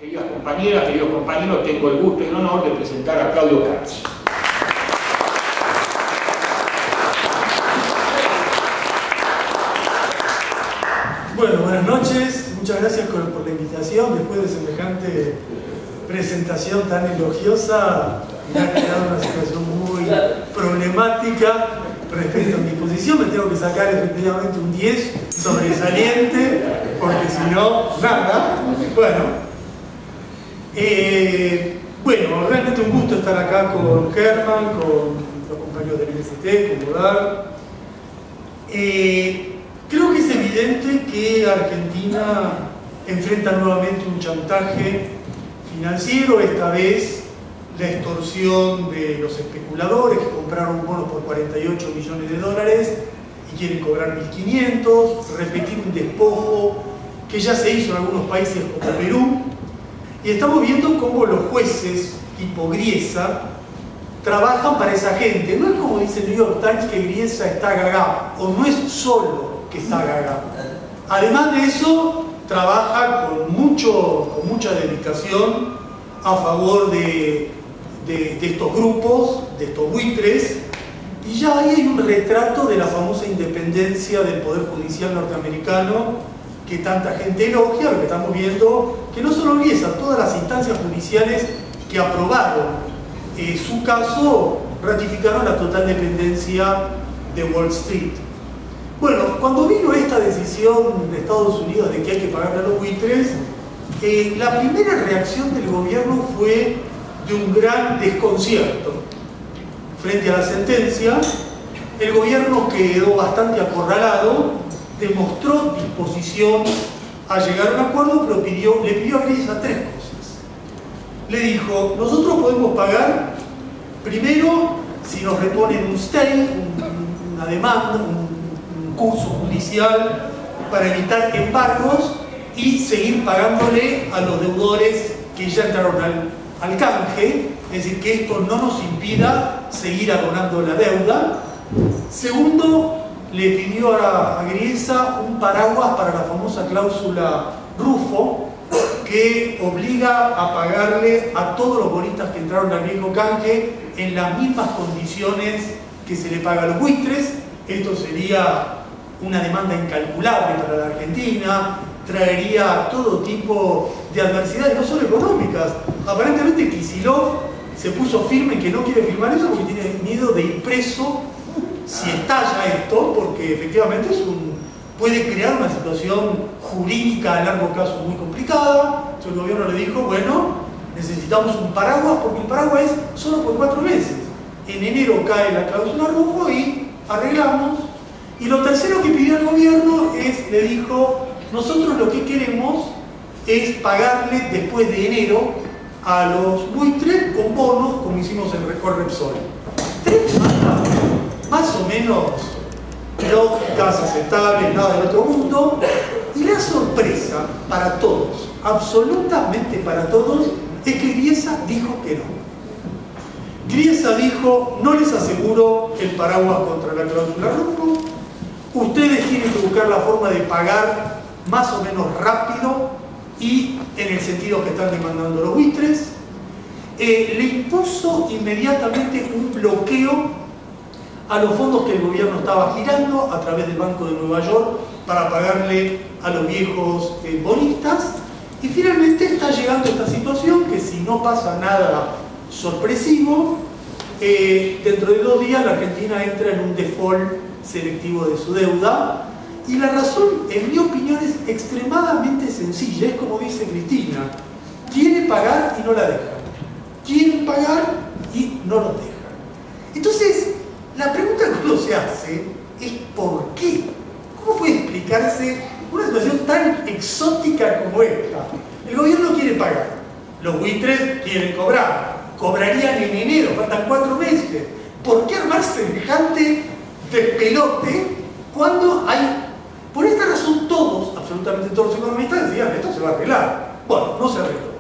Queridas compañeras, queridos compañeros, tengo el gusto y el honor de presentar a Claudio Katz. Bueno, buenas noches, muchas gracias por la invitación. Después de semejante presentación tan elogiosa, me ha quedado una situación muy problemática respecto a mi posición. Me tengo que sacar efectivamente un 10 sobresaliente, porque si no, nada. Bueno, realmente un gusto estar acá con Germán, con los compañeros del MST, con Godard. Creo que es evidente que Argentina enfrenta nuevamente un chantaje financiero, esta vez la extorsión de los especuladores que compraron bonos por 48 millones de dólares y quieren cobrar 1.500, repetir un despojo que ya se hizo en algunos países como Perú, y estamos viendo cómo los jueces tipo Griesa trabajan para esa gente. No es como dice el New York Times que Griesa está gaga, o no es solo que está gaga. Además de eso, trabaja con mucha dedicación a favor de estos grupos, de estos buitres, y ya ahí hay un retrato de la famosa independencia del Poder Judicial norteamericano que tanta gente elogia. Lo que estamos viendo, que no solo Griesa, todas las instancias judiciales que aprobaron su caso ratificaron la total dependencia de Wall Street. Bueno, cuando vino esta decisión de Estados Unidos de que hay que pagarle a los buitres, la primera reacción del gobierno fue de un gran desconcierto. Frente a la sentencia, el gobierno quedó bastante acorralado, demostró disposición a llegar a un acuerdo, pero le pidió a Griesa tres cosas. Le dijo: nosotros podemos pagar, primero, si nos reponen un stay, una demanda, un curso judicial para evitar embargos y seguir pagándole a los deudores que ya entraron al canje, es decir, que esto no nos impida seguir abonando la deuda. Segundo, le pidió a Griesa un paraguas para la famosa cláusula Rufo, que obliga a pagarle a todos los bonistas que entraron al viejo canje en las mismas condiciones que se le paga a los buitres. Esto sería una demanda incalculable para la Argentina, traería todo tipo de adversidades, no solo económicas. Aparentemente Kicillof se puso firme en que no quiere firmar eso porque tiene miedo de ir preso si estalla esto, porque efectivamente puede crear una situación jurídica a largo plazo muy complicada. Entonces el gobierno le dijo: bueno, necesitamos un paraguas, porque el paraguas es solo por 4 meses. En enero cae la cláusula Rufo y arreglamos. Y lo tercero que pidió el gobierno le dijo: nosotros lo que queremos es pagarle después de enero a los buitres con bonos, como hicimos en Repsol. 3 semanas más o menos lógicas, aceptables, nada del otro mundo. Y la sorpresa para todos, absolutamente para todos, es que Griesa dijo que no. Griesa dijo: no les aseguro el paraguas contra la cláusula Rufo, ustedes tienen que buscar la forma de pagar más o menos rápido y en el sentido que están demandando los buitres. Le impuso inmediatamente un bloqueo a los fondos que el gobierno estaba girando a través del Banco de Nueva York para pagarle a los viejos bonistas. Y finalmente está llegando esta situación que, si no pasa nada sorpresivo, dentro de 2 días la Argentina entra en un default selectivo de su deuda. Y la razón, en mi opinión, es extremadamente sencilla. Es como dice Cristina: quiere pagar y no la dejan, quieren pagar y no los dejan. Entonces, la pregunta que uno se hace es: ¿por qué? ¿Cómo puede explicarse una situación tan exótica como esta? El gobierno quiere pagar, los buitres quieren cobrar, cobrarían en enero, faltan 4 meses. ¿Por qué armar semejante despelote cuando hay? Por esta razón todos, absolutamente todos los economistas decían: esto se va a arreglar. Bueno, no se arregló.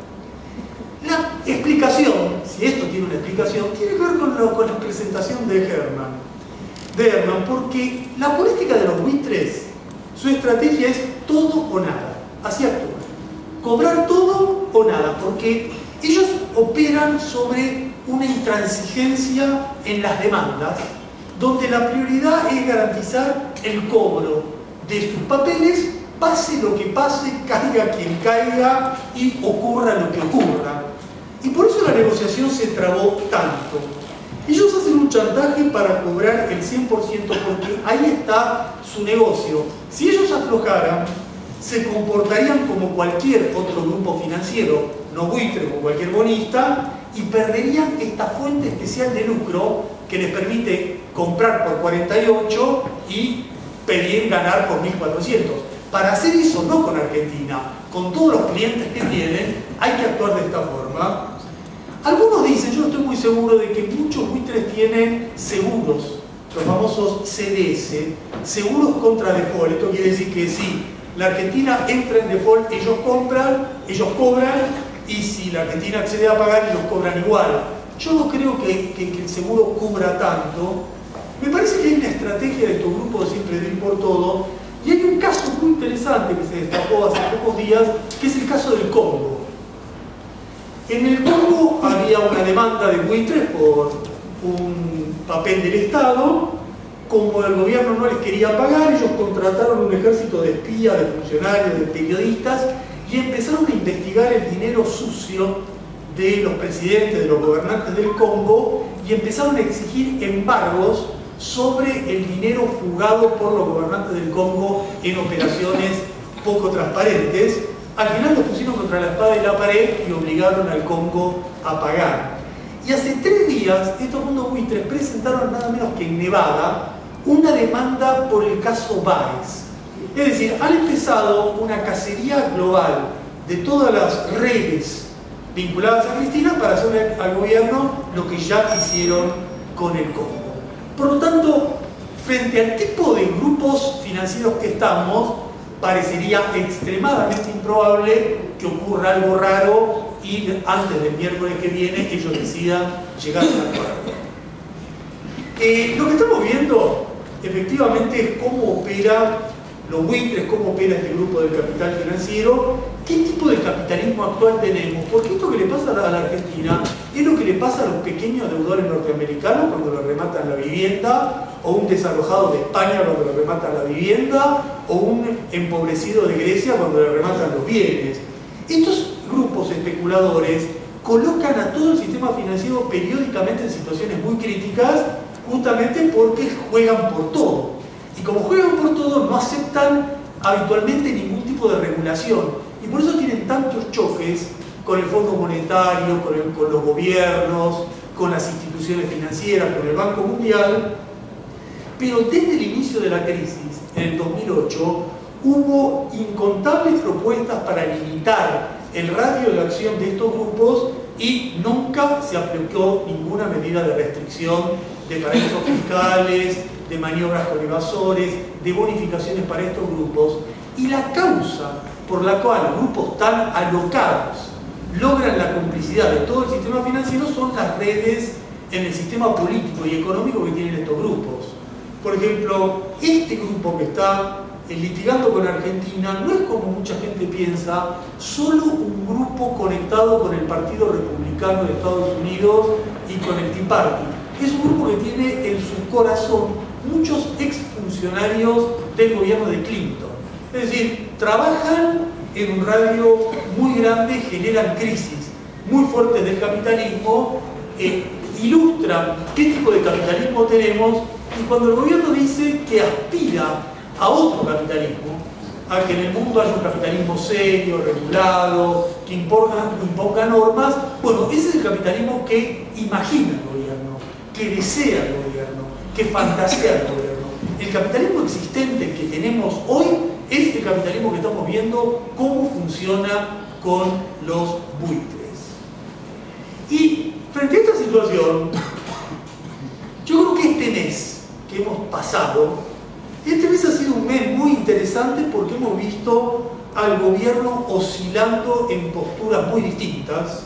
La explicación, si esto tiene una explicación, tiene que ver con la presentación de Herman, porque la política de los buitres, su estrategia es todo o nada. Así actúa. Cobrar todo o nada, porque ellos operan sobre una intransigencia en las demandas, donde la prioridad es garantizar el cobro de sus papeles, pase lo que pase, caiga quien caiga y ocurra lo que ocurra. Y por eso la negociación se trabó tanto. Ellos hacen un chantaje para cobrar el 100% porque ahí está su negocio. Si ellos aflojaran, se comportarían como cualquier otro grupo financiero, no buitre, como cualquier bonista, y perderían esta fuente especial de lucro que les permite comprar por 48 y pedir ganar por 1400. Para hacer eso, no con Argentina, con todos los clientes que tienen, hay que actuar de esta forma. Algunos dicen, yo estoy muy seguro de que muchos buitres tienen seguros, los famosos CDS, seguros contra default. Esto quiere decir que si la Argentina entra en default, ellos compran, ellos cobran, y si la Argentina accede a pagar, ellos cobran igual. Yo no creo que el seguro cubra tanto. Me parece que hay una estrategia de estos grupos de siempre de ir por todo, y hay un caso muy interesante que se destapó hace pocos días, que es el caso del Congo. En el Congo había una demanda de buitres por un papel del Estado. Como el gobierno no les quería pagar, ellos contrataron un ejército de espías, de funcionarios, de periodistas, y empezaron a investigar el dinero sucio de los presidentes, de los gobernantes del Congo, y empezaron a exigir embargos sobre el dinero fugado por los gobernantes del Congo en operaciones poco transparentes. Al final los pusieron contra la espada y la pared y obligaron al Congo a pagar. Y hace 3 días estos fondos buitres presentaron nada menos que en Nevada una demanda por el caso Baez. Es decir, han empezado una cacería global de todas las redes vinculadas a Cristina para hacerle al gobierno lo que ya hicieron con el Congo. Por lo tanto, frente al tipo de grupos financieros que estamos, parecería extremadamente improbable que ocurra algo raro y antes del miércoles que viene ellos decidan llegar a un acuerdo. Lo que estamos viendo efectivamente es cómo opera los buitres, cómo opera este grupo del capital financiero, qué tipo de capitalismo actual tenemos, porque esto que le pasa a la Argentina es lo que le pasa a los pequeños deudores norteamericanos cuando le rematan la vivienda, o un desalojado de España cuando le rematan la vivienda, o un empobrecido de Grecia cuando le rematan los bienes. Estos grupos especuladores colocan a todo el sistema financiero periódicamente en situaciones muy críticas, justamente porque juegan por todo. Y como juegan por todo, no aceptan habitualmente ningún tipo de regulación. Y por eso tienen tantos choques con el Fondo Monetario, con los gobiernos, con las instituciones financieras, con el Banco Mundial. Pero desde el inicio de la crisis, en el 2008, hubo incontables propuestas para limitar el radio de acción de estos grupos y nunca se aplicó ninguna medida de restricción de paraísos fiscales, de maniobras con evasores, de bonificaciones para estos grupos. Y la causa por la cual grupos tan alocados logran la complicidad de todo el sistema financiero son las redes en el sistema político y económico que tienen estos grupos. Por ejemplo, este grupo que está litigando con Argentina no es, como mucha gente piensa, solo un grupo conectado con el Partido Republicano de Estados Unidos y con el Tea Party. Es un grupo que tiene en su corazón muchos exfuncionarios del gobierno de Clinton. Es decir, trabajan en un radio muy grande, generan crisis muy fuertes del capitalismo, ilustran qué tipo de capitalismo tenemos, y cuando el gobierno dice que aspira a otro capitalismo, a que en el mundo haya un capitalismo serio, regulado, que imponga normas, bueno, ese es el capitalismo que imagina el gobierno, que desea el gobierno, que fantasea el gobierno. El capitalismo existente que tenemos hoy es el capitalismo que estamos viendo cómo funciona con los buitres. Y frente a esta situación, yo creo que este mes que hemos pasado, este mes ha sido un mes muy interesante porque hemos visto al gobierno oscilando en posturas muy distintas.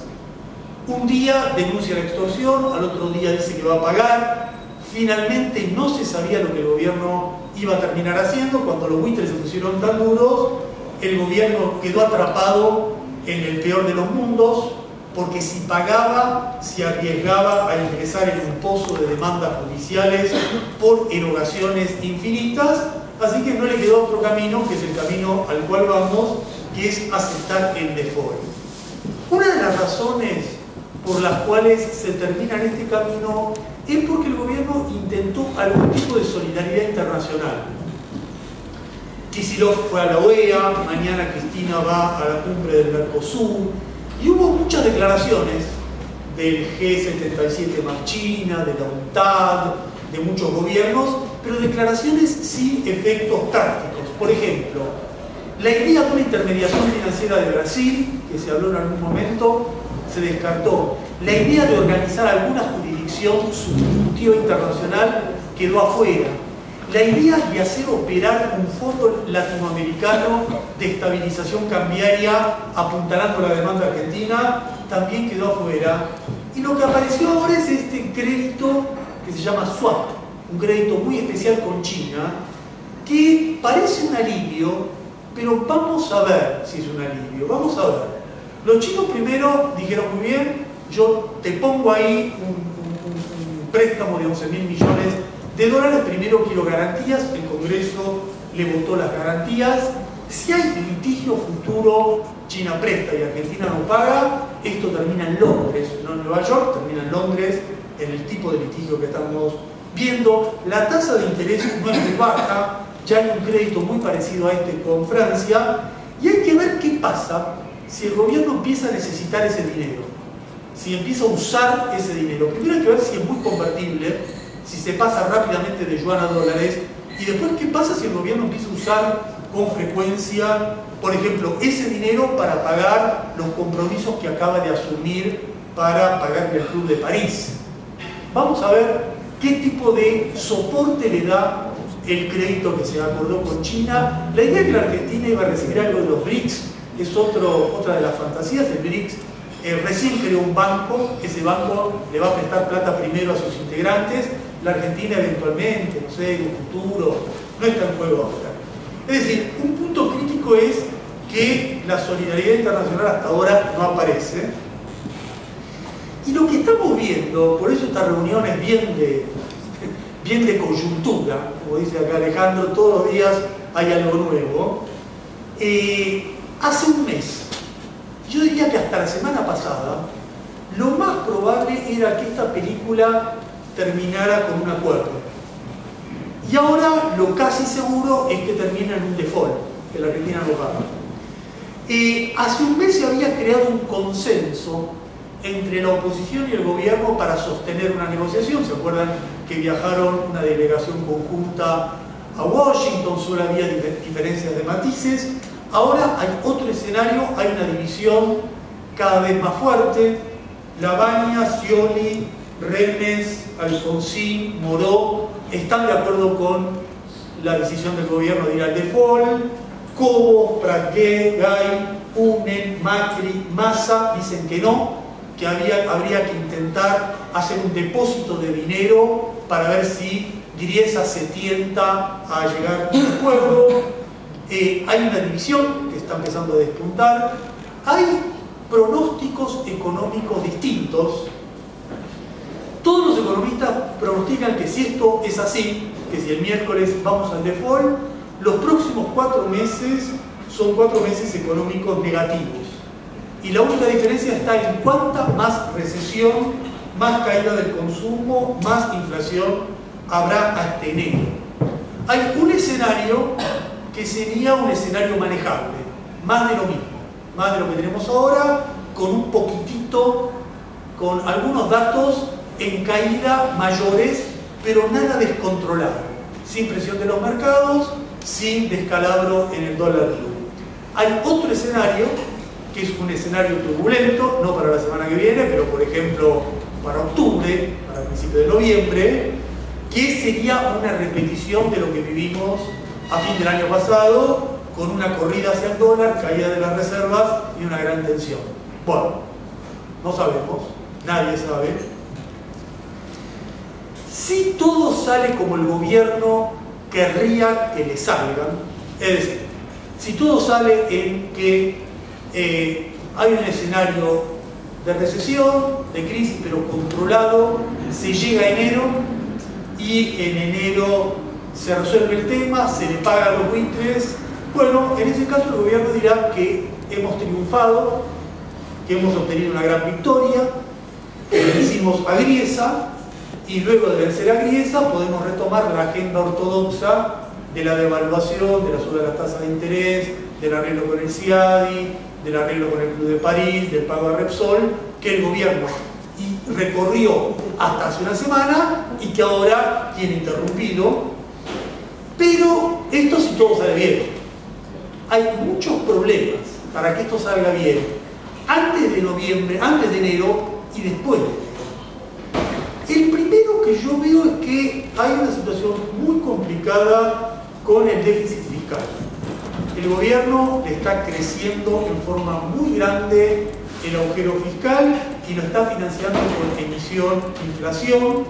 Un día denuncia la extorsión, al otro día dice que va a pagar. Finalmente no se sabía lo que el gobierno iba a terminar haciendo. Cuando los buitres se pusieron tan duros, el gobierno quedó atrapado en el peor de los mundos, porque si pagaba, se arriesgaba a ingresar en un pozo de demandas judiciales por erogaciones infinitas, así que no le quedó otro camino, que es el camino al cual vamos, que es aceptar el default. Una de las razones por las cuales se termina en este camino es porque el gobierno intentó algún tipo de solidaridad internacional. Kicillof fue a la OEA, mañana Cristina va a la cumbre del Mercosur, y hubo muchas declaraciones del G77 más China, de la UNTAD, de muchos gobiernos, pero declaraciones sin efectos tácticos. Por ejemplo, la idea de una intermediación financiera de Brasil, que se habló en algún momento, se descartó. La idea de organizar alguna jurisdicción sustitutiva internacional quedó afuera. La idea de hacer operar un fondo latinoamericano de estabilización cambiaria apuntalando la demanda argentina también quedó afuera. Y lo que apareció ahora es este crédito que se llama swap, un crédito muy especial con China, que parece un alivio, pero vamos a ver si es un alivio, vamos a ver. Los chinos primero dijeron muy bien, yo te pongo ahí un préstamo de 11.000 millones de dólares, primero quiero garantías, el Congreso le votó las garantías. Si hay litigio futuro, China presta y Argentina no paga, esto termina en Londres, no en Nueva York, termina en Londres, en el tipo de litigio que estamos viendo. La tasa de interés no es muy baja, ya hay un crédito muy parecido a este con Francia, y hay que ver qué pasa si el gobierno empieza a necesitar ese dinero, si empieza a usar ese dinero. Primero hay que ver si es muy convertible, si se pasa rápidamente de yuan a dólares, y después qué pasa si el gobierno empieza a usar con frecuencia, por ejemplo, ese dinero para pagar los compromisos que acaba de asumir para pagar el Club de París. Vamos a ver qué tipo de soporte le da el crédito que se acordó con China. La idea es que la Argentina iba a recibir algo de los BRICS, es otra de las fantasías. El BRICS recién creó un banco, ese banco le va a prestar plata primero a sus integrantes, la Argentina eventualmente, no sé, en un futuro, no está en juego ahora. Es decir, un punto crítico es que la solidaridad internacional hasta ahora no aparece. Y lo que estamos viendo, por eso esta reunión es bien de coyuntura, como dice acá Alejandro, todos los días hay algo nuevo. Hace un mes, yo diría que hasta la semana pasada, lo más probable era que esta película terminara con un acuerdo. Y ahora lo casi seguro es que termina en un default, que la Argentina no paga. Hace un mes se había creado un consenso entre la oposición y el gobierno para sostener una negociación. ¿Se acuerdan que viajaron una delegación conjunta a Washington? Solo había diferencias de matices. Ahora hay otro escenario, hay una división cada vez más fuerte. Lavagna, Scioli, Remes, Alfonsín, Moró están de acuerdo con la decisión del gobierno de ir al default. Cobos, Pratgué, Gay, Unen, Macri, Massa dicen que no, que habría que intentar hacer un depósito de dinero para ver si Griesa se tienta a llegar a un acuerdo. Hay una división que está empezando a despuntar. Hay pronósticos económicos distintos. Todos los economistas pronostican que si esto es así, que si el miércoles vamos al default, los próximos 4 meses son 4 meses económicos negativos. Y la única diferencia está en cuánta más recesión, más caída del consumo, más inflación habrá hasta enero. Hay un escenario que sería un escenario manejable, más de lo mismo, más de lo que tenemos ahora, con un poquitito, con algunos datos en caída mayores, pero nada descontrolado, sin presión de los mercados, sin descalabro en el dólar blue. Hay otro escenario, que es un escenario turbulento, no para la semana que viene, pero por ejemplo para octubre, para el principio de noviembre, que sería una repetición de lo que vivimos a fin del año pasado, con una corrida hacia el dólar, caída de las reservas y una gran tensión. Bueno, no sabemos, nadie sabe. Si todo sale como el gobierno querría que le salgan, es decir, si todo sale en que hay un escenario de recesión, de crisis, pero controlado, se llega a enero y en enero se resuelve el tema, se le paga a los buitres. Bueno, en ese caso el gobierno dirá que hemos triunfado, que hemos obtenido una gran victoria, que vencimos a Griesa, y luego de vencer a Griesa podemos retomar la agenda ortodoxa de la devaluación, de la suba de las tasas de interés, del arreglo con el CIADI, del arreglo con el Club de París, del pago a Repsol, que el gobierno recorrió hasta hace una semana y que ahora tiene interrumpido. Pero esto si todo sale bien. Hay muchos problemas para que esto salga bien antes de noviembre, antes de enero y después de enero. El primero que yo veo es que hay una situación muy complicada con el déficit fiscal. El gobierno le está creciendo en forma muy grande el agujero fiscal y lo está financiando con emisión, inflación.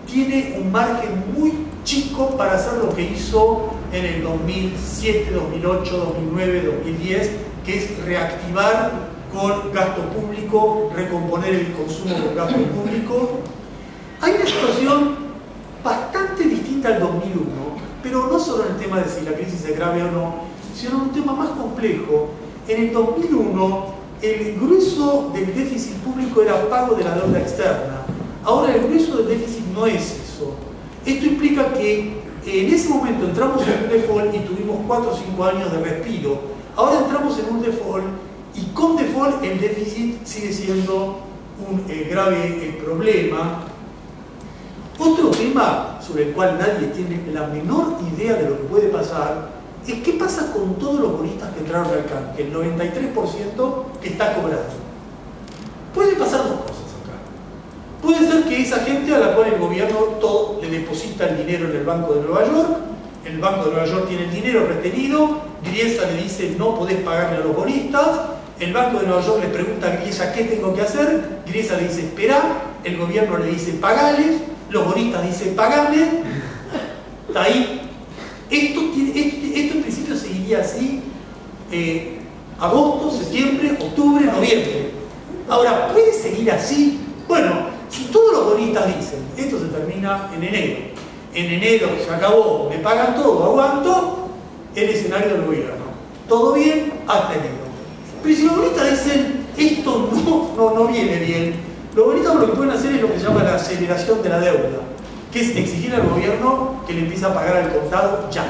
Tiene un margen muy chico para hacer lo que hizo en el 2007, 2008, 2009, 2010, que es reactivar con gasto público, recomponer el consumo con gasto público. Hay una situación bastante distinta al 2001, pero no solo en el tema de si la crisis es grave o no, sino en un tema más complejo. En el 2001, el grueso del déficit público era pago de la deuda externa. Ahora el grueso del déficit no es eso. Esto implica que en ese momento entramos en un default y tuvimos 4 o 5 años de respiro. Ahora entramos en un default y con default el déficit sigue siendo un grave problema. Otro tema sobre el cual nadie tiene la menor idea de lo que puede pasar es qué pasa con todos los bonistas que entraron al canje, el 93% que está cobrando. Pueden pasar dos cosas acá. Puede ser que esa gente a la cual el gobierno todo le deposita el dinero en el Banco de Nueva York, el Banco de Nueva York tiene el dinero retenido, Griesa le dice no podés pagarle a los bonistas, el Banco de Nueva York le pregunta a Griesa qué tengo que hacer, Griesa le dice esperá, el gobierno le dice pagales, los bonistas dicen pagame, está ahí. Esto en principio seguiría así agosto, septiembre, octubre, noviembre. Ahora, ¿puede seguir así? Bueno, si todos los bonistas dicen esto se termina en enero se acabó, me pagan todo, aguanto, el escenario del gobierno. Todo bien hasta enero. Pero si los bonistas dicen esto no viene bien, los bonistas lo que pueden hacer es lo que se llama la aceleración de la deuda, que es exigir al gobierno que le empiece a pagar al contado ya.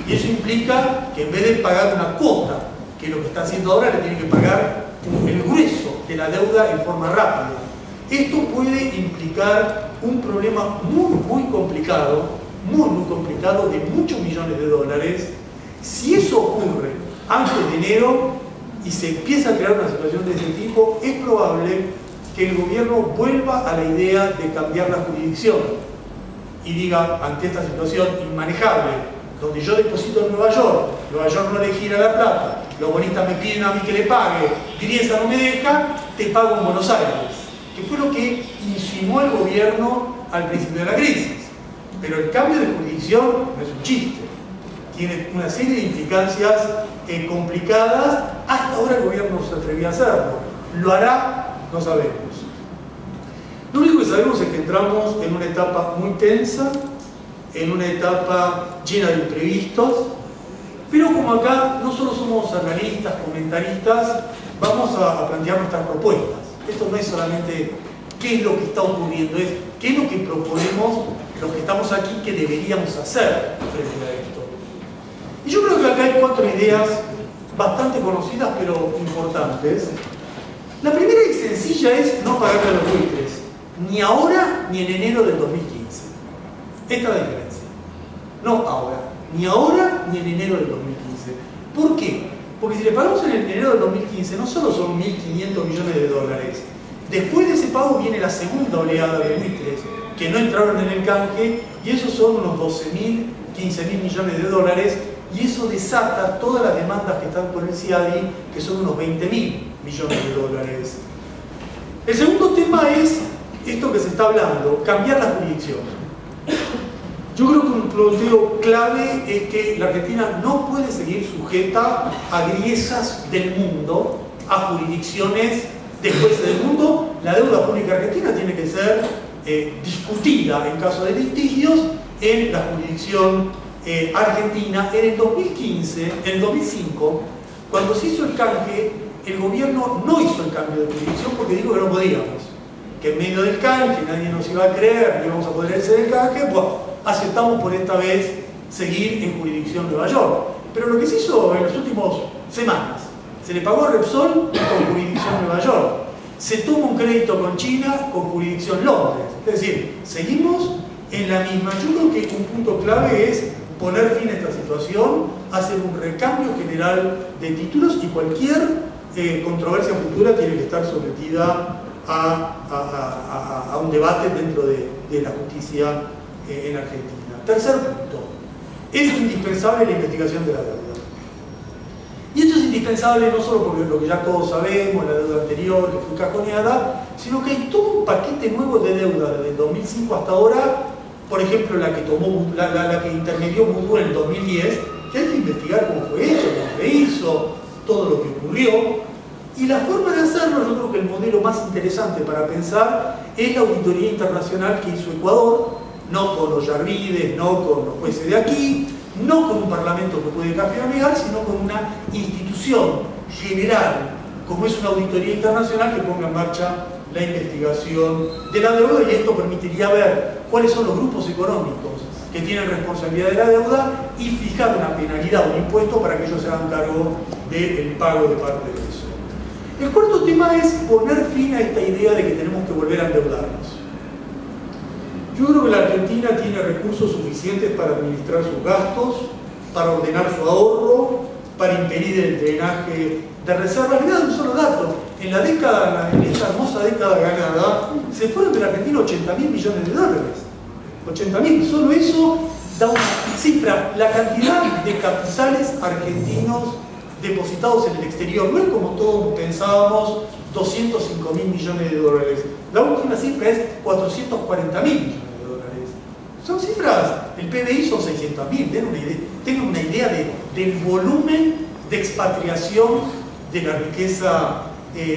Y eso implica que en vez de pagar una cuota, que es lo que está haciendo ahora, le tiene que pagar el grueso de la deuda en forma rápida. Esto puede implicar un problema muy complicado, muy complicado, de muchos millones de dólares. Si eso ocurre antes de enero y se empieza a crear una situación de ese tipo, es probable que el gobierno vuelva a la idea de cambiar la jurisdicción y diga, ante esta situación inmanejable, donde yo deposito en Nueva York no le gira la plata, los bonistas me piden a mí que le pague, Griesa no me deja, te pago en Buenos Aires, que fue lo que insinuó el gobierno al principio de la crisis. Pero el cambio de jurisdicción no es un chiste, tiene una serie de implicancias complicadas. Hasta ahora el gobierno no se atrevía a hacerlo. ¿Lo hará? No sabemos. Lo único que sabemos es que entramos en una etapa muy tensa, en una etapa llena de imprevistos, pero como acá no solo somos analistas, comentaristas, vamos a plantear nuestras propuestas. Esto no es solamente qué es lo que está ocurriendo, es qué es lo que proponemos los que estamos aquí que deberíamos hacer frente a esto. Y yo creo que acá hay 4 ideas bastante conocidas pero importantes. La primera y sencilla es no pagarle a los buitres, ni ahora ni en enero del 2015. Esta es la diferencia. No ahora, ni ahora ni en enero del 2015. ¿Por qué? Porque si le pagamos en enero del 2015, no solo son 1.500 millones de dólares. Después de ese pago viene la segunda oleada de buitres que no entraron en el canje, y esos son unos 12.000, 15.000 millones de dólares, y eso desata todas las demandas que están por el CIADI, que son unos 20.000 millones de dólares. El segundo tema es esto que se está hablando, cambiar la jurisdicción. Yo creo que un planteo clave es que la Argentina no puede seguir sujeta a griesas del mundo, a jurisdicciones de jueces del mundo. La deuda pública argentina tiene que ser discutida en caso de litigios en la jurisdicción argentina. En el 2015, en el 2005, cuando se hizo el canje, el gobierno no hizo el cambio de jurisdicción porque dijo que no podíamos, que en medio del canje nadie nos iba a creer, ni íbamos a poder hacer el canje. Bueno, aceptamos por esta vez seguir en jurisdicción Nueva York. Pero lo que se hizo en las últimas semanas, se le pagó a Repsol con jurisdicción Nueva York, se toma un crédito con China con jurisdicción Londres. Es decir, seguimos en la misma. Yo creo que un punto clave es poner fin a esta situación, hacer un recambio general de títulos, y cualquier controversia futura tiene que estar sometida a un debate dentro de la justicia en Argentina. Tercer punto, es indispensable la investigación de la deuda. Y esto es indispensable no solo porque lo que ya todos sabemos, la deuda anterior que fue cajoneada, sino que hay todo un paquete nuevo de deuda desde el 2005 hasta ahora. Por ejemplo, la que intermedió Moodle en el 2010, que hay que investigar cómo fue hecho, cómo se hizo, todo lo que ocurrió. Y la forma de hacerlo, yo creo que el modelo más interesante para pensar es la auditoría internacional que hizo Ecuador, no con los Yarvides, no con los jueces de aquí, no con un parlamento que puede cambiar, sino con una institución general, como es una auditoría internacional que ponga en marcha la investigación de la deuda, y esto permitiría ver cuáles son los grupos económicos que tienen responsabilidad de la deuda y fijar una penalidad o un impuesto para que ellos se hagan cargo del pago de parte de eso. El cuarto tema es poner fin a esta idea de que tenemos que volver a endeudarnos. Yo creo que la Argentina tiene recursos suficientes para administrar sus gastos, para ordenar su ahorro, para impedir el drenaje de reservas. Le da un solo dato. En esta hermosa década ganada, se fueron de la Argentina 80.000 millones de dólares. 80.000, solo eso da una cifra. La cantidad de capitales argentinos depositados en el exterior no es como todos pensábamos, 205.000 millones de dólares. La última cifra es 440.000 millones de dólares. Son cifras, el PBI son 600.000, tengan una idea del volumen de expatriación de la riqueza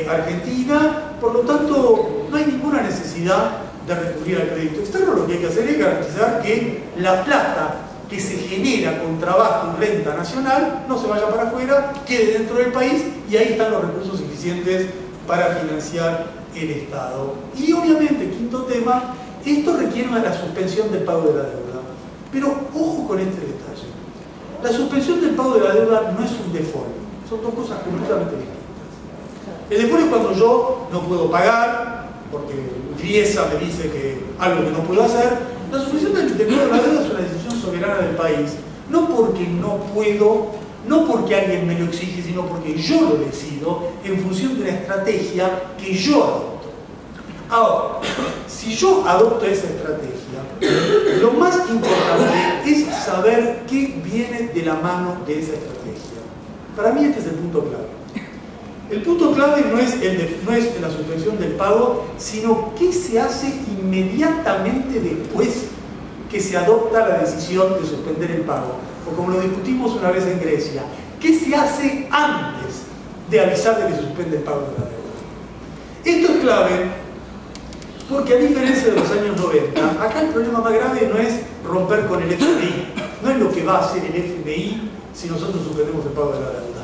argentina. Por lo tanto, no hay ninguna necesidad de recurrir al crédito externo. Lo que hay que hacer es garantizar que la plata que se genera con trabajo y renta nacional no se vaya para afuera, quede dentro del país, y ahí están los recursos suficientes para financiar el Estado. Y obviamente, quinto tema, esto requiere la suspensión del pago de la deuda. Pero ojo con este detalle. La suspensión del pago de la deuda no es un default, son dos cosas completamente distintas. El default es cuando yo no puedo pagar, porque Griesa me dice que algo que no puedo hacer. La suspensión del pago de la deuda es una decisión soberana del país, no porque no puedo, no porque alguien me lo exige, sino porque yo lo decido en función de una estrategia que yo adopto. Ahora, si yo adopto esa estrategia, lo más importante es saber qué viene de la mano de esa estrategia. Para mí este es el punto clave. El punto clave no es la suspensión del pago, sino qué se hace inmediatamente después que se adopta la decisión de suspender el pago. O como lo discutimos una vez en Grecia, ¿qué se hace antes de avisar de que se suspende el pago de la deuda? Esto es clave porque, a diferencia de los años 90, acá el problema más grave no es romper con el FMI, no es lo que va a hacer el FMI si nosotros suspendemos el pago de la deuda.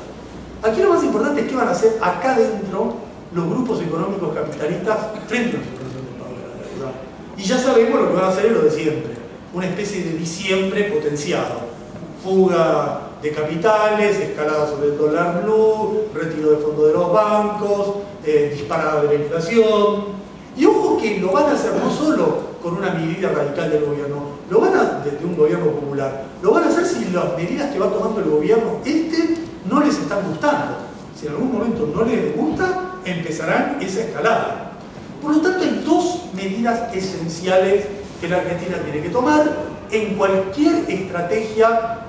Aquí lo más importante es qué van a hacer acá dentro los grupos económicos capitalistas frente a la suspensión del pago de la deuda. Y ya sabemos lo que van a hacer es lo de siempre, una especie de diciembre potenciado. Fuga de capitales, escalada sobre el dólar blue, retiro de fondos de los bancos, disparada de la inflación. Y ojo que lo van a hacer no solo con una medida radical del gobierno, desde un gobierno popular, lo van a hacer si las medidas que va tomando el gobierno no les están gustando. Si en algún momento no les gusta, empezarán esa escalada. Por lo tanto, hay dos medidas esenciales que la Argentina tiene que tomar en cualquier estrategia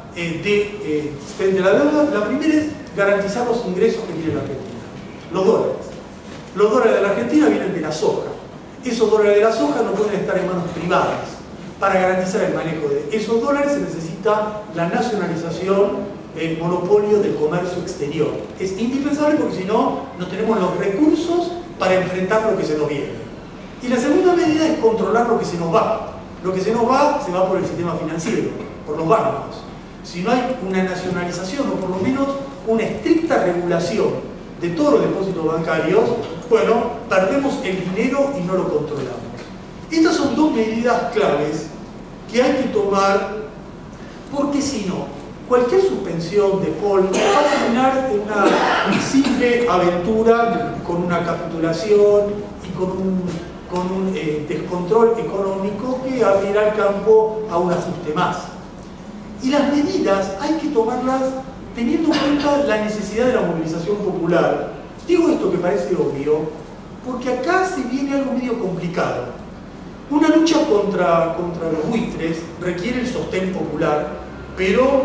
frente a la deuda. La primera es garantizar los ingresos que tiene la Argentina. Los dólares. Los dólares de la Argentina vienen de la soja. Esos dólares de la soja no pueden estar en manos privadas. Para garantizar el manejo de esos dólares se necesita la nacionalización monopolio del comercio exterior. Es indispensable porque si no, no tenemos los recursos para enfrentar lo que se nos viene. Y la segunda medida es controlar lo que se nos va. Lo que se nos va, se va por el sistema financiero, por los bancos. Si no hay una nacionalización o por lo menos una estricta regulación de todos los depósitos bancarios, bueno, perdemos el dinero y no lo controlamos. Estas son dos medidas claves que hay que tomar, porque si no, cualquier suspensión, default, va a terminar en una simple aventura con una capitulación y con un descontrol económico que abrirá el campo a un ajuste más. Y las medidas hay que tomarlas teniendo en cuenta la necesidad de la movilización popular. Digo esto que parece obvio, porque acá se viene algo medio complicado. Una lucha contra los buitres requiere el sostén popular, pero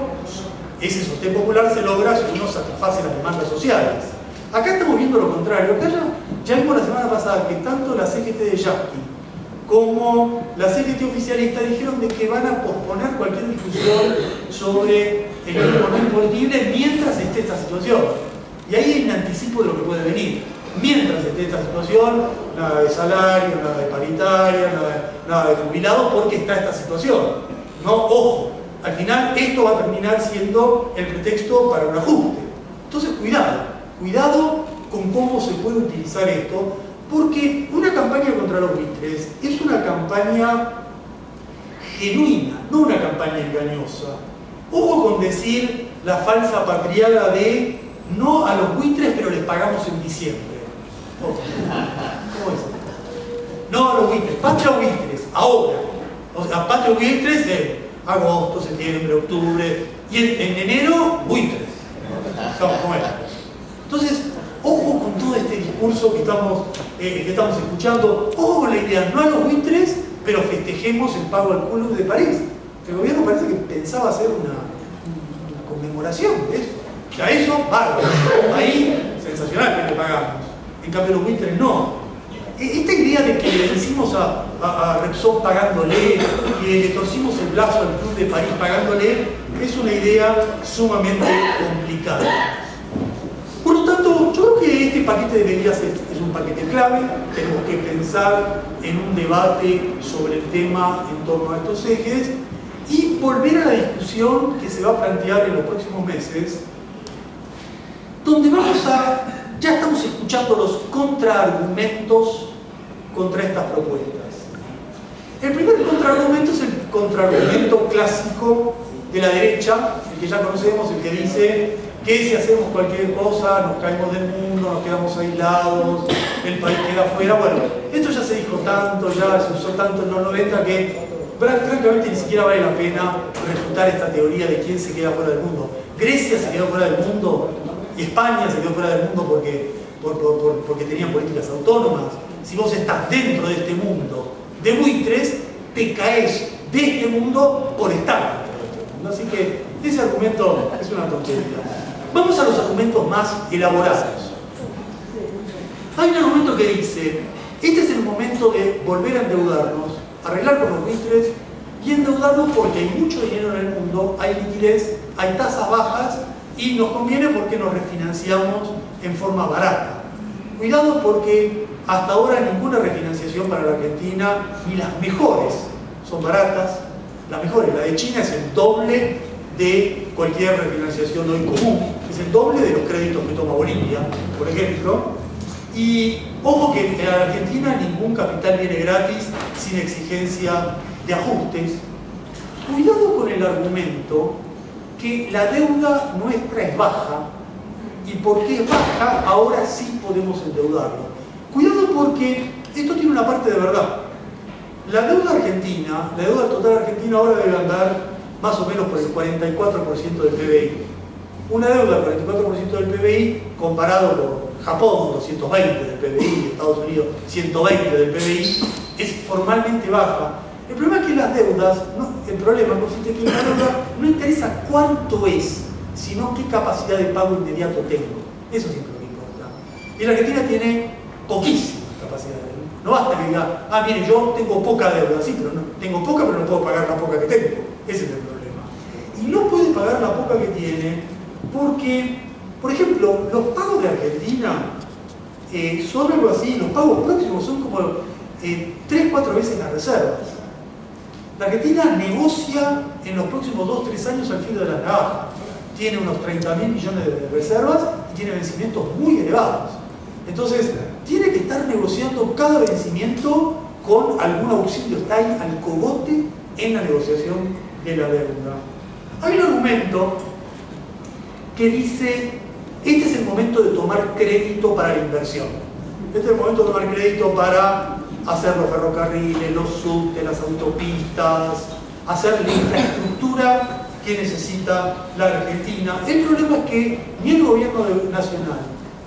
ese sostén popular se logra si uno satisface las demandas sociales. Acá estamos viendo lo contrario. Acá ya vimos la semana pasada que tanto la CGT de Yasky como la CGT oficialista dijeron de que van a posponer cualquier discusión sobre el impuesto imponible mientras esté esta situación. Y ahí hay un anticipo de lo que puede venir. Mientras esté esta situación, nada de salario, nada de paritaria, nada de jubilados, porque está esta situación. No, ojo, al final esto va a terminar siendo el pretexto para un ajuste. Entonces, cuidado con cómo se puede utilizar esto, porque una campaña contra los buitres es una campaña genuina, no una campaña engañosa. Ojo con decir la falsa patriada de no a los buitres, pero les pagamos en diciembre. Ojo. ¿Cómo es? No a los buitres, patria buitres, ahora. O sea, patria buitres en agosto, septiembre, octubre, y en enero, buitres. ¿Cómo es? Entonces, ojo con todo este discurso que estamos escuchando, ojo con la idea, no a los buitres, pero festejemos el pago al Club de París. El gobierno parece que pensaba hacer una conmemoración de eso. Ya eso, bárbaro. Ahí, sensacional que le pagamos. En cambio los buitres no. Esta idea de que le decimos a Repsol pagándole, que le torcimos el brazo al Club de París pagándole, es una idea sumamente complicada. Por lo tanto, yo creo que este paquete de medidas es un paquete clave. Tenemos que pensar en un debate sobre el tema en torno a estos ejes y volver a la discusión que se va a plantear en los próximos meses, donde ya estamos escuchando los contraargumentos contra estas propuestas. El primer contraargumento es el contraargumento clásico de la derecha, el que ya conocemos, el que dice que si hacemos cualquier cosa nos caemos del mundo, nos quedamos aislados, el país queda afuera. Bueno, esto ya se dijo tanto, ya se usó tanto en los 90 que francamente ni siquiera vale la pena refutar esta teoría de quién se queda fuera del mundo. Grecia se quedó fuera del mundo y España se quedó fuera del mundo porque tenían políticas autónomas. Si vos estás dentro de este mundo de buitres, te caes de este mundo por estar dentro de este mundo. Así que ese argumento es una tontería. Vamos a los argumentos más elaborados. Hay un argumento que dice, este es el momento de volver a endeudarnos, arreglar con los buitres y endeudarnos porque hay mucho dinero en el mundo, hay liquidez, hay tasas bajas y nos conviene porque nos refinanciamos en forma barata. Cuidado porque hasta ahora ninguna refinanciación para la Argentina, ni las mejores, son baratas. Las mejores, la de China es el doble de cualquier refinanciación hoy común. Es el doble de los créditos que toma Bolivia, por ejemplo. Y ojo que en la Argentina ningún capital viene gratis sin exigencia de ajustes. Cuidado con el argumento que la deuda nuestra es baja y porque es baja ahora sí podemos endeudarlo. Cuidado porque esto tiene una parte de verdad. La deuda argentina, la deuda total argentina ahora debe andar más o menos por el 44% del PBI. Una deuda del 44% del PBI comparado con Japón, 220 del PBI, Estados Unidos, 120 del PBI, es formalmente baja. El problema es que las deudas, el problema consiste en que la deuda no interesa cuánto es, sino qué capacidad de pago inmediato tengo. Eso siempre me importa. Y la Argentina tiene poquísima capacidad de deuda. No basta que diga, ah, mire, yo tengo poca deuda. Sí, pero no, tengo poca, pero no puedo pagar la poca que tengo. Ese es el problema. Y no puede pagar la poca que tiene Porque, por ejemplo, los pagos de Argentina son algo así, los pagos próximos son como 3-4 veces las reservas. La Argentina negocia en los próximos 2-3 años al filo de la navaja. Tiene unos 30.000 millones de reservas y tiene vencimientos muy elevados. Entonces, tiene que estar negociando cada vencimiento con algún auxilio, está ahí al cogote en la negociación de la deuda. Hay un argumento que dice, este es el momento de tomar crédito para la inversión. Este es el momento de tomar crédito para hacer los ferrocarriles, los subtes, las autopistas, hacer la infraestructura que necesita la Argentina. El problema es que ni el gobierno nacional,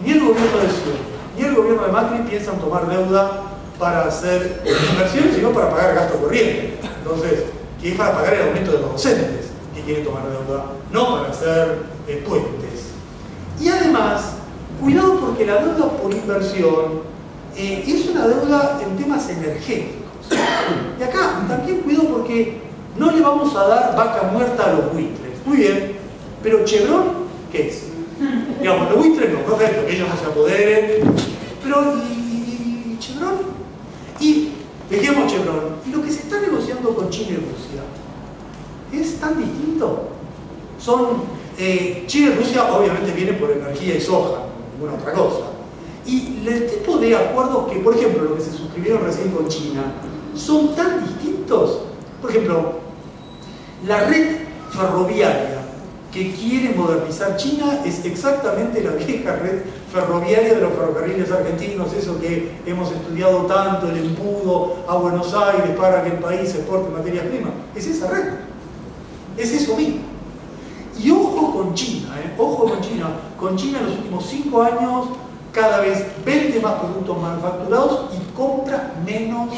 ni el gobierno de Ciudad, ni el gobierno de Macri piensan tomar deuda para hacer inversiones, sino para pagar gasto corriente. Entonces, que es para pagar el aumento de los docentes que quieren tomar deuda, no para hacer puentes. Y además, cuidado porque la deuda por inversión es una deuda en temas energéticos. Y acá también cuidado porque no le vamos a dar vaca muerta a los buitres. Muy bien, pero Chevron, ¿qué es? Digamos, los buitres no, perfecto, que ellos no se apoderen. Pero, ¿y Chevron? Y dejemos Chevron. ¿Y lo que se está negociando con China y Rusia es tan distinto? China y Rusia obviamente vienen por energía y soja, ninguna otra cosa. Y el tipo de acuerdos que, por ejemplo, lo que se suscribieron recién con China, son tan distintos. Por ejemplo, la red ferroviaria que quiere modernizar China es exactamente la vieja red ferroviaria de los ferrocarriles argentinos, eso que hemos estudiado tanto, el embudo a Buenos Aires para que el país exporte materias primas. Es esa red, es eso mismo. Y ojo con China, ojo con China. Con China en los últimos 5 años cada vez vende más productos manufacturados y compra menos,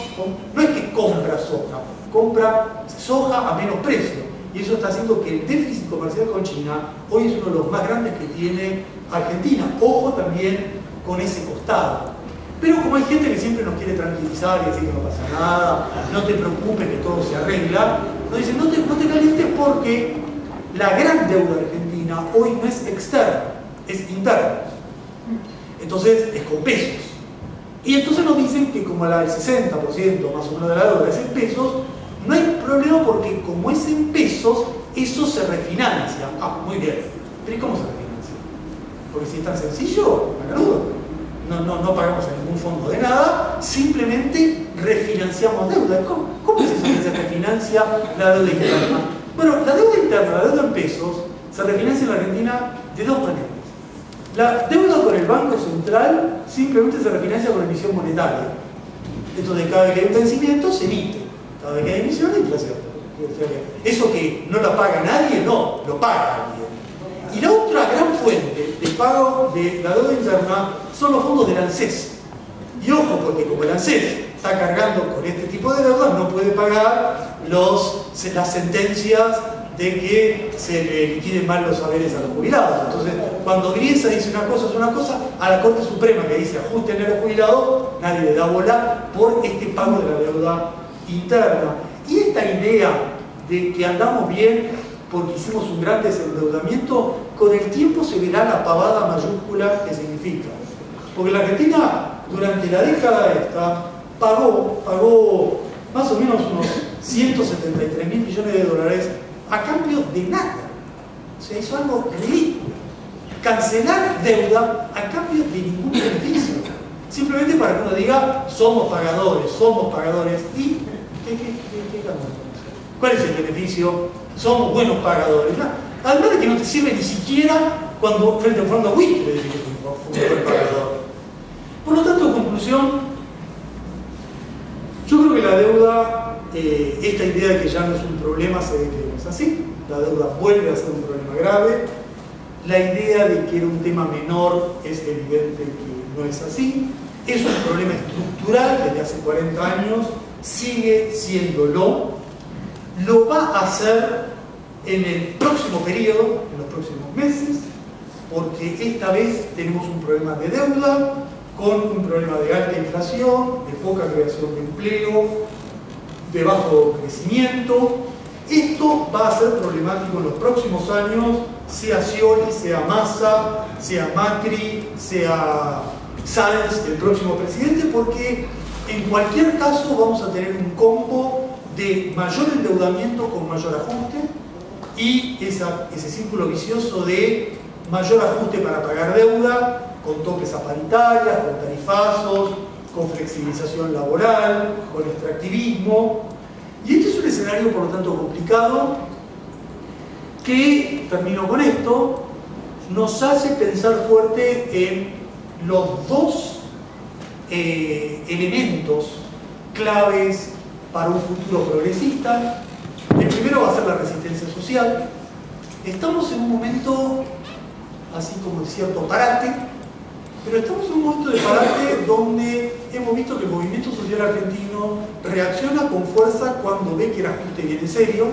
no es que compra soja, compra soja a menos precio. Y eso está haciendo que el déficit comercial con China hoy es uno de los más grandes que tiene Argentina. Ojo también con ese costado. Pero como hay gente que siempre nos quiere tranquilizar y decir que no pasa nada, no te preocupes que todo se arregla, nos dicen no te calientes porque la gran deuda argentina hoy no es externa, es interna. Entonces es con pesos. Y entonces nos dicen que como el 60% más o menos de la deuda es en pesos, no hay problema porque como es en pesos, eso se refinancia. Ah, muy bien. ¿Pero y cómo se refinancia? Porque si es tan sencillo, no pagamos en ningún fondo de nada, simplemente refinanciamos deuda. ¿Cómo es eso que se refinancia la deuda interna? Bueno, la deuda interna, la deuda en pesos, se refinancia en la Argentina de dos maneras. La deuda con el Banco Central simplemente se refinancia con emisión monetaria. Entonces, cada vez que hay un vencimiento, se emite. Cada vez que hay emisión, hay inflación. Eso que no lo paga nadie, no, lo paga alguien. Y la otra gran fuente de pago de la deuda interna son los fondos del ANSES. Y ojo, porque como el ANSES está cargando con este tipo de deudas, no puede pagar las sentencias de que se le liquiden mal los saberes a los jubilados. Entonces, cuando Griesa dice una cosa es una cosa, a la Corte Suprema que dice ajusten a los jubilados, nadie le da bola por este pago de la deuda interna. Y esta idea de que andamos bien porque hicimos un gran desendeudamiento, con el tiempo se verá la pavada mayúscula que significa. Porque la Argentina, durante la década esta, pagó más o menos unos 173.000 millones de dólares a cambio de nada. O sea, hizo algo ridículo. Cancelar deuda a cambio de ningún beneficio. Simplemente para que uno diga, somos pagadores. ¿Y qué ganamos? ¿Cuál es el beneficio? Somos buenos pagadores. Además de que no te sirve ni siquiera cuando frente a un fondo buitre de que es un buen pagador. Por lo tanto, en conclusión, yo creo que la deuda, esta idea de que ya no es un problema, se ve que no es así. La deuda vuelve a ser un problema grave. La idea de que era un tema menor es evidente que no es así. Es un problema estructural desde hace 40 años, sigue siéndolo. Lo va a hacer en el próximo periodo, en los próximos meses, porque esta vez tenemos un problema de deuda, con un problema de alta inflación, de poca creación de empleo, de bajo crecimiento, Esto va a ser problemático en los próximos años, sea Scioli, sea Massa, sea Macri, sea Sáenz, el próximo presidente, porque en cualquier caso vamos a tener un combo de mayor endeudamiento con mayor ajuste y ese círculo vicioso de mayor ajuste para pagar deuda, con topes a paritarias, con tarifazos, con flexibilización laboral, con extractivismo. Y este es un escenario, por lo tanto, complicado, que, termino con esto, nos hace pensar fuerte en los dos elementos claves para un futuro progresista. El primero va a ser la resistencia social. Estamos en un momento, así como de cierto parate, pero estamos en un momento de parate donde hemos visto que el movimiento social argentino reacciona con fuerza cuando ve que el ajuste viene serio.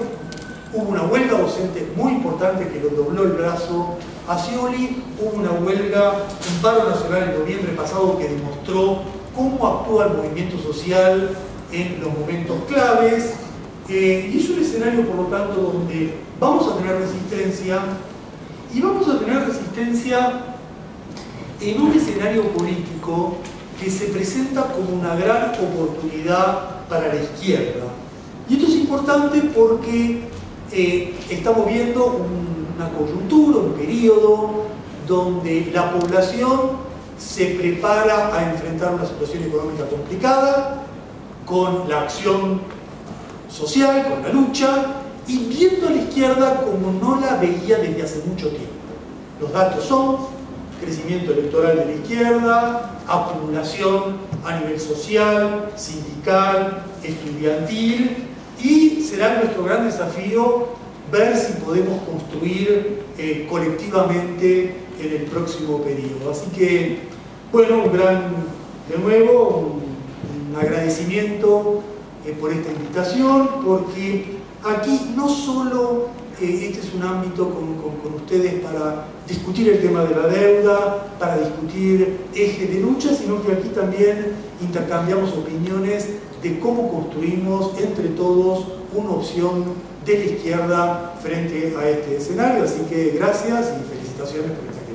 Hubo una huelga docente muy importante que lo dobló el brazo a Scioli, hubo una huelga, un paro nacional en noviembre pasado que demostró cómo actúa el movimiento social en los momentos claves, y es un escenario, por lo tanto, donde vamos a tener resistencia, y vamos a tener resistencia en un escenario político que se presenta como una gran oportunidad para la izquierda. Y esto es importante porque estamos viendo una coyuntura, un periodo donde la población se prepara a enfrentar una situación económica complicada, con la acción social, con la lucha, y viendo a la izquierda como no la veía desde hace mucho tiempo. Los datos son crecimiento electoral de la izquierda, acumulación a nivel social, sindical, estudiantil, y será nuestro gran desafío ver si podemos construir colectivamente en el próximo periodo. Así que, bueno, de nuevo, un agradecimiento por esta invitación, porque aquí no solo este es un ámbito con ustedes para discutir el tema de la deuda, para discutir ejes de lucha, sino que aquí también intercambiamos opiniones de cómo construimos entre todos una opción de la izquierda frente a este escenario. Así que gracias y felicitaciones por esta